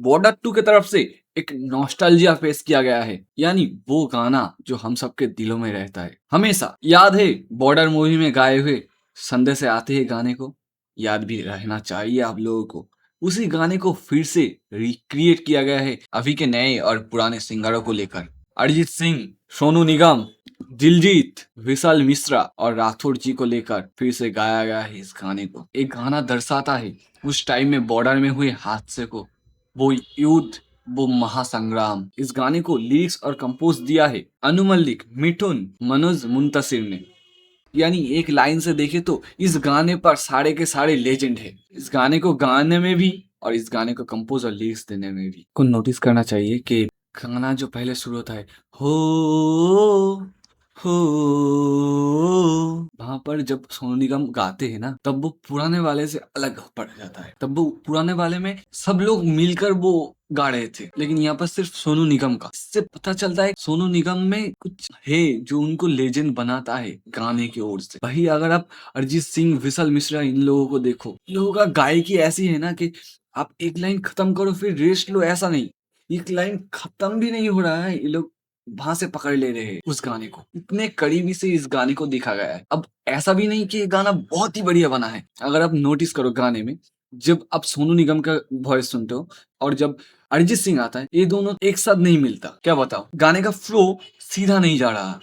Border 2 की तरफ से एक नॉस्टैल्जिया पेश किया गया है, यानी वो गाना जो हम सबके दिलों में रहता है हमेशा। याद है बॉर्डर मूवी में गाए हुए संदेश आते हैं गाने को? याद भी रहना चाहिए आप लोगों को। उसी गाने को फिर से रिक्रिएट किया गया है अभी के नए और पुराने सिंगरों को लेकर। अरिजीत सिंह, सोनू निगम, दिलजीत, विशाल मिश्रा और राठौड़ जी को लेकर फिर से गाया गया है इस गाने को। एक गाना दर्शाता है उस टाइम में बॉर्डर में हुए हादसे को, वो युद्ध, वो महासंग्राम। इस गाने को लिरिक्स और कंपोज दिया है अनु मल्लिक, मिठुन, मनोज मुंतशिर ने। यानी एक लाइन से देखे तो इस गाने पर सारे के सारे लेजेंड है। इस गाने को गाने में भी और इस गाने को कंपोज और लिरिक्स देने में भी। को नोटिस करना चाहिए कि गाना जो पहले शुरू होता है हो वहां पर जब सोनू निगम गाते हैं ना, तब वो पुराने वाले से अलग पड़ जाता है। तब वो पुराने वाले में सब लोग मिलकर वो गा रहे थे, लेकिन यहाँ पर सिर्फ सोनू निगम का। इससे पता चलता है सोनू निगम में कुछ है जो उनको लेजेंड बनाता है गाने की ओर से। वही अगर आप अरिजीत सिंह, विशाल मिश्रा, इन लोगों को देखो, इन लोगों का गायकी ऐसी है ना कि आप एक लाइन खत्म करो फिर रेस्ट लो, ऐसा नहीं। एक लाइन खत्म भी नहीं हो रहा है, ये लोग वहां से पकड़ ले रहे हैं उस गाने को। इतने करीबी से इस गाने को देखा गया है। अब ऐसा भी नहीं कि ये गाना बहुत ही बढ़िया बना है। अगर आप नोटिस करो गाने में, जब आप सोनू निगम का वॉइस सुनते हो और जब अरिजीत सिंह आता है, ये दोनों एक साथ नहीं मिलता। क्या बताओ, गाने का फ्लो सीधा नहीं जा रहा।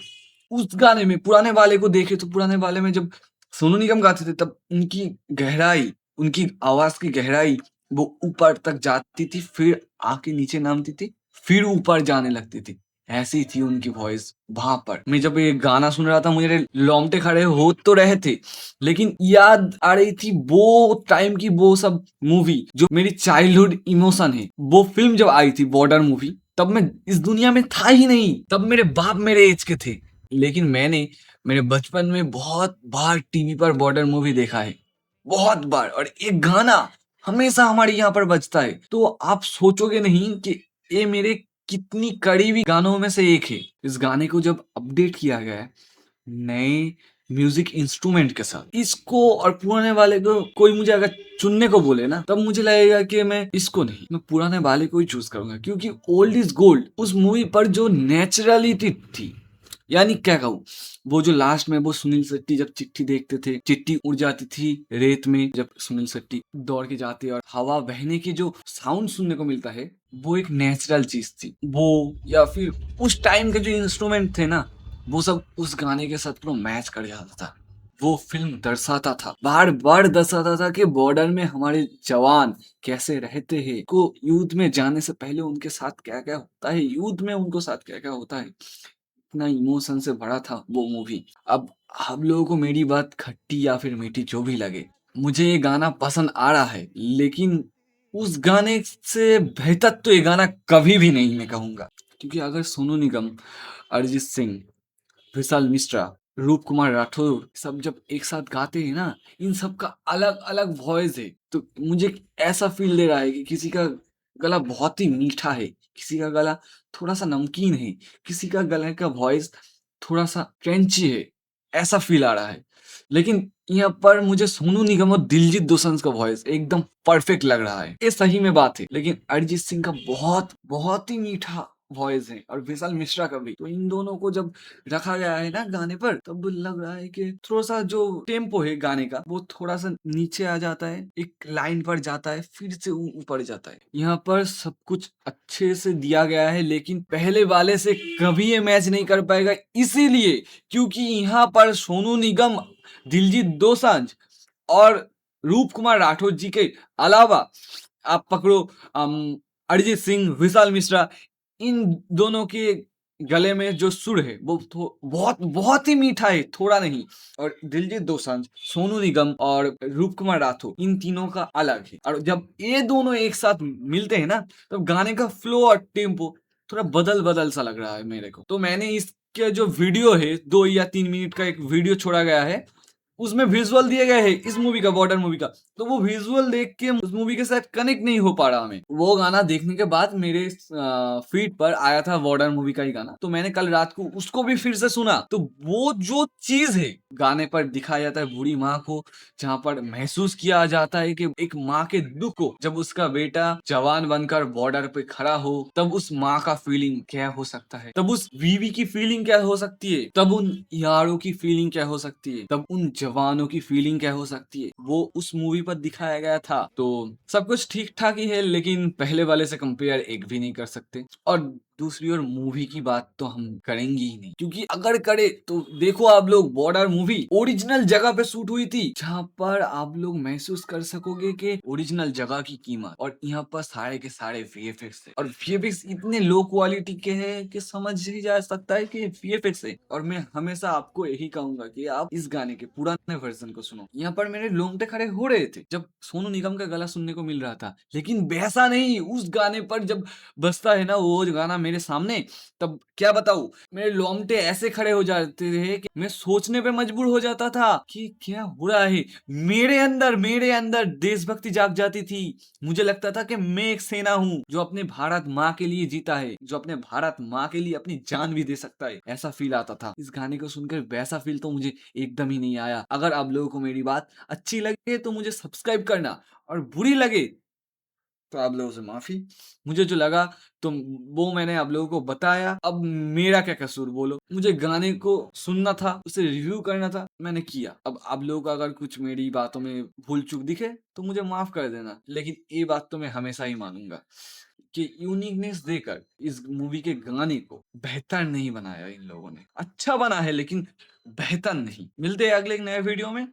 उस गाने में पुराने वाले को देखे तो पुराने वाले में जब सोनू निगम गाते थे तब उनकी गहराई, उनकी आवाज की गहराई वो ऊपर तक जाती थी, फिर आके नीचे नामती थी, फिर ऊपर जाने लगती थी। ऐसी थी उनकी वॉइस वहां पर। मैं जब ये गाना सुन रहा था मुझे रोंगटे खड़े हो तो रहे थे, लेकिन याद आ रही थी वो टाइम की वो सब मूवी जो मेरी चाइल्डहुड इमोशन है। वो फिल्म जब आई थी बॉर्डर मूवी, तब मैं इस दुनिया में था ही नहीं। तब मेरे बाप मेरे एज के थे, लेकिन मैंने मेरे बचपन में बहुत बार टीवी पर बॉर्डर मूवी देखा है, बहुत बार। और एक गाना हमेशा हमारे यहाँ पर बजता है, तो आप सोचोगे नहीं कि ये मेरे कितनी करीबी गानों में से एक है। इस गाने को जब अपडेट किया गया है नए म्यूजिक इंस्ट्रूमेंट के साथ, इसको और पुराने वाले को कोई मुझे अगर चुनने को बोले ना, तब मुझे लगेगा कि मैं इसको नहीं, मैं पुराने वाले को ही चूज करूंगा। क्योंकि ओल्ड इज गोल्ड उस मूवी पर जो नेचुरलिटी थी, यानी क्या कहूँ, वो जो लास्ट में वो सुनील शेट्टी जब चिट्ठी देखते थे, चिट्ठी उड़ जाती थी रेत में, जब सुनील शेट्टी दौड़ के जाते और हवा बहने की जो साउंड सुनने को मिलता है, वो एक नेचुरल चीज थी। वो या फिर उस टाइम के जो इंस्ट्रूमेंट थे ना, वो सब उस गाने के साथ पूरा मैच कर जाता था। वो फिल्म दर्शाता था, बार बार दर्शाता था कि बॉर्डर में हमारे जवान कैसे रहते हैं, को युद्ध में जाने से पहले उनके साथ क्या क्या होता है, युद्ध में उनको साथ क्या क्या होता है। इतना इमोशन से भरा था वो मूवी। अब हम लोगों को मेरी बात खट्टी या फिर मीठी जो भी लगे, मुझे ये गाना पसंद आ रहा है, लेकिन उस गाने से बेहतर तो ये गाना कभी भी नहीं, मैं कहूंगा। क्योंकि अगर सोनू निगम, अरिजीत सिंह, विशाल मिश्रा, रूप कुमार राठौर सब जब एक साथ गाते हैं ना, इन सब का अलग अलग वॉइस है, तो मुझे ऐसा फील दे रहा है कि किसी का गला बहुत ही मीठा है, किसी का गला थोड़ा सा नमकीन है, किसी का गले का वॉइस थोड़ा सा क्रंची है, ऐसा फील आ रहा है। लेकिन यहाँ पर मुझे सोनू निगम और दिलजीत दोसांझ का वॉइस एकदम परफेक्ट लग रहा है, ये सही में बात है। लेकिन अरिजीत सिंह का बहुत बहुत ही मीठा वॉइस है और विशाल मिश्रा का भी। तो इन दोनों को जब रखा गया है ना गाने पर, तब लग रहा है कि थोड़ा सा जो टेम्पो है गाने का वो थोड़ा सा नीचे आ जाता है, एक लाइन पर जाता है, फिर से ऊपर जाता है। यहाँ पर सब कुछ अच्छे से दिया गया है, लेकिन पहले वाले से कभी ये मैच नहीं कर पाएगा, इसीलिए क्योंकि यहाँ पर सोनू निगम, दिलजीत दोसांझ और रूप कुमार राठौर जी के अलावा आप पकड़ो अरिजीत सिंह, विशाल मिश्रा, इन दोनों के गले में जो सुर है वो बहुत बहुत ही मीठा है, थोड़ा नहीं। और दिलजीत दोसांझ, सोनू निगम और रूप कुमार राठौर, इन तीनों का अलग है। और जब ये दोनों एक साथ मिलते हैं ना, तब गाने का फ्लो और टेम्पो थोड़ा बदल बदल सा लग रहा है मेरे को। तो मैंने इसके जो वीडियो है, 2 या 3 मिनट का एक वीडियो छोड़ा गया है, उसमें विजुअल दिए गए हैं इस मूवी का, बॉर्डर मूवी का। तो वो विजुअल देख के उस मूवी के साथ कनेक्ट नहीं हो पा रहा हमें। वो गाना देखने के बाद मेरे फीड पर आया था बॉर्डर मूवी का ही गाना, तो मैंने कल रात को उसको भी फिर से सुना। तो वो जो चीज है गाने पर दिखाया जाता है बूढ़ी माँ को, जहाँ पर महसूस किया जाता है कि एक माँ के दुख को, जब उसका बेटा जवान बनकर बॉर्डर पे खड़ा हो तब उस माँ का फीलिंग क्या हो सकता है, तब उस बीवी की फीलिंग क्या हो सकती है, तब उन यारों की फीलिंग क्या हो सकती है, तब उन जवानों की फीलिंग क्या हो सकती है, वो उस मूवी पर दिखाया गया था। तो सब कुछ ठीक ठाक ही है, लेकिन पहले वाले से कंपेयर एक भी नहीं कर सकते। और दूसरी ओर मूवी की बात तो हम करेंगे ही नहीं, क्योंकि अगर करे तो देखो आप लोग, बॉर्डर मूवी ओरिजिनल जगह पे शूट हुई थी, जहाँ पर आप लोग महसूस कर सकोगे कि ओरिजिनल जगह की कीमत। और यहाँ पर सारे के सारे वीएफएक्स है, और वीएफएक्स इतने लो क्वालिटी के हैं कि समझ ही जा सकता है कि वीएफएक्स है। और मैं हमेशा आपको यही कहूंगा कि आप इस गाने के पुराने वर्जन को सुनो। यहाँ पर मेरे रोंगटे खड़े हो रहे थे जब सोनू निगम का गला सुनने को मिल रहा था, लेकिन वैसा नहीं उस गाने पर जब बजता है ना वो गाना मेरे सामने, तब क्या बताऊं, मेरे रोंगटे ऐसे खड़े हो जाते थे कि मैं सोचने पे मजबूर हो जाता था कि क्या हो रहा है। मेरे अंदर देशभक्ति जाग जाती थी। मुझे लगता था कि मैं एक सेना हूँ जो अपने भारत माँ के लिए जीता है, जो अपने भारत माँ के लिए अपनी जान भी दे सकता है, ऐसा फील आता था। इस गाने को सुनकर वैसा फील तो मुझे एकदम ही नहीं आया। अगर आप लोगों को मेरी बात अच्छी लगे तो मुझे सब्सक्राइब करना, और बुरी लगे तो आप लोगों से माफी। मुझे जो लगा तो वो मैंने आप लोगों को बताया। अब मेरा क्या कसूर बोलो, मुझे गाने को सुनना था, उसे रिव्यू करना था, मैंने किया। अब आप लोगों को अगर कुछ मेरी बातों में भूल चूक दिखे तो मुझे माफ कर देना, लेकिन ये बात तो मैं हमेशा ही मानूंगा कि यूनिकनेस देकर इस मूवी के गाने को बेहतर नहीं बनाया इन लोगों ने। अच्छा बना है लेकिन बेहतर नहीं। मिलते हैं अगले एक नए वीडियो में।